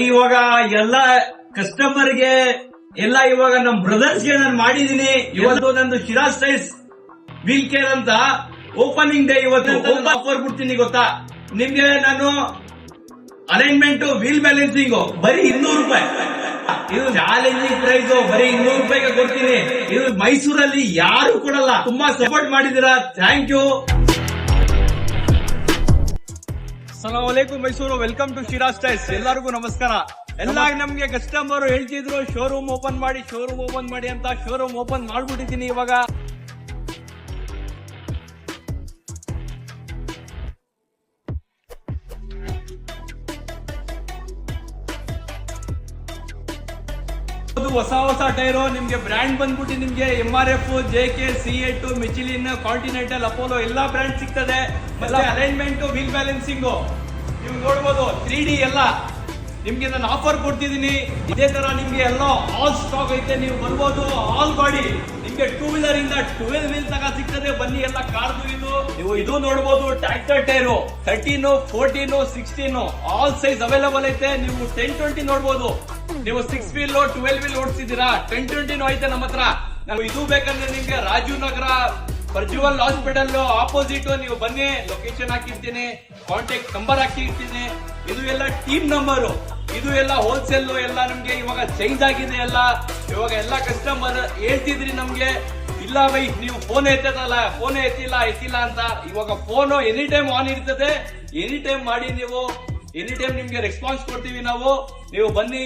ಇವಾಗ ಎಲ್ಲ ಕಸ್ಟಮರ್ಗೆ ಎಲ್ಲ ಇವಾಗ ನಮ್ ಬ್ರದರ್ಸ್ಗೆ ನಾನು ಮಾಡಿದೀನಿ. ಇವತ್ತು ನಂದು ಶಿರಾಜ್ ಟೈಲ್ಸ್ ವೀಲ್ ಕೇರ್ ಅಂತ ಓಪನಿಂಗ್ ಡೇ. ಇವತ್ತು ಆಫರ್ ಬಿಡ್ತೀನಿ ಗೊತ್ತಾ ನಿಮ್ಗೆ. ನಾನು ಅಲೈನ್ಮೆಂಟ್ ವೀಲ್ ಬ್ಯಾಲೆನ್ಸಿಂಗ್ ಬರೀ 200 ರೂಪಾಯಿ. ಇದು ಚಾಲೆಂಜಿಂಗ್ ಪ್ರೈಸ್. ಬರೀ 200 ರೂಪಾಯಿಗೆ ಕೊಡ್ತೀನಿ. ಇದು ಮೈಸೂರಲ್ಲಿ ಯಾರು ಕೊಡಲ್ಲ. ತುಂಬಾ ಸಪೋರ್ಟ್ ಮಾಡಿದೀರಾ, ಥ್ಯಾಂಕ್ ಯು. ಅಸ್ಸಲಾಮು ಅಲೈಕುಂ Mysuru. Welcome to Shiraz tiles. ಎಲ್ಲರಿಗೂ ನಮಸ್ಕಾರ. ಎಲ್ಲ ನಮ್ಗೆ ಕಸ್ಟಮರ್ ಹೇಳ್ತಿದ್ರು ಶೋರೂಮ್ ಓಪನ್ ಮಾಡಿ ಅಂತ. ಶೋರೂಮ್ ಓಪನ್ ಮಾಡ್ಬಿಟ್ಟಿದ್ದೀನಿ ಇವಾಗ. ಹೊಸ ಟೈರು ನಿಮ್ಗೆ ಬ್ರ್ಯಾಂಡ್ ಬಂದ್ಬಿಟ್ಟು ನಿಮ್ಗೆ MRF, JK, C8, Michelin, Continental, Apollo ಎಲ್ಲಾ ಬ್ರ್ಯಾಂಡ್ ಸಿಗ್ತದೆ. ಮತ್ತೆ ಅಲೈನ್ಮೆಂಟ್, ವೀಲ್ ಬ್ಯಾಲೆನ್ಸಿಂಗ್ ನೀವು ನೋಡ್ಬೋದು. 3D ಎಲ್ಲ ನಿಮ್ಗೆ ನಾನು ಆಫರ್ ಕೊಡ್ತಿದ್ದೀನಿ. ಇದೇ ತರ ನಿಮ್ಗೆ ಎಲ್ಲ ಆಲ್ ಸ್ಟಾಕ್ ಐತೆ. ನೀವು ಬರ್ಬೋದು. ಆಲ್ ಗಾಡಿ ನಿಮ್ಗೆ 2 ವೀಲರ್ ಇಂದ 12 ವೀಲ್ ತಗ ಸಿಗ್ತದೆ. ಬನ್ನಿ ಎಲ್ಲ ಕಾರ್ದು ನೀವು ಇದು ನೋಡ್ಬೋದು. Tractor tyre 13, 14, 16 all size available ಐತೆ. ನೀವು 10-20 ನೋಡ್ಬೋದು. ನೀವು 6 ವೀಲ್ 12 ವೀಲ್ ಓಡಿಸಿದೀರಾ, 10-20 ಐತೆ ನಮ್ಮ ಹತ್ರ. ನಾವು ಇದು ಬೇಕಂದ್ರೆ ನಿಮ್ಗೆ ರಾಜೀವ್ ನಗರ ಪ್ರಜ್ವಲ್ ಹಾಸ್ಪಿಟಲ್ ಆಪೋಸಿಟ್ ನೀವು ಬನ್ನಿ. ಲೊಕೇಶನ್ ಹಾಕಿರ್ತೀನಿ, ಕಾಂಟ್ಯಾಕ್ಟ್ ನಂಬರ್ ಹಾಕಿರ್ತೀನಿ. ಇದು ಎಲ್ಲ ಟೀಮ್ ನಂಬರ್. ಇದು ಎಲ್ಲ ಹೋಲ್ಸೇಲ್ ಎಲ್ಲ ನಮ್ಗೆ ಇವಾಗ ಚೇಂಜ್ ಆಗಿದೆ ಎಲ್ಲ. ಇವಾಗ ಎಲ್ಲ ಕಸ್ಟಮರ್ ಹೇಳ್ತಿದ್ರಿ ನಮ್ಗೆ, ಇಲ್ಲ ಬೈ ನೀವು ಫೋನ್ ಎತ್ತಿಲ್ಲ ಅಂತ. ಇವಾಗ ಫೋನ್ ಎನಿ ಟೈಮ್ ಆನ್ ಇರ್ತದೆ. ಎನಿ ಟೈಮ್ ಮಾಡಿ ನೀವು. ಎನಿ ಟೈಮ್ ನಿಮ್ಗೆ ರೆಸ್ಪಾನ್ಸ್ ಕೊಡ್ತೀವಿ ನಾವು. ನೀವು ಬನ್ನಿ.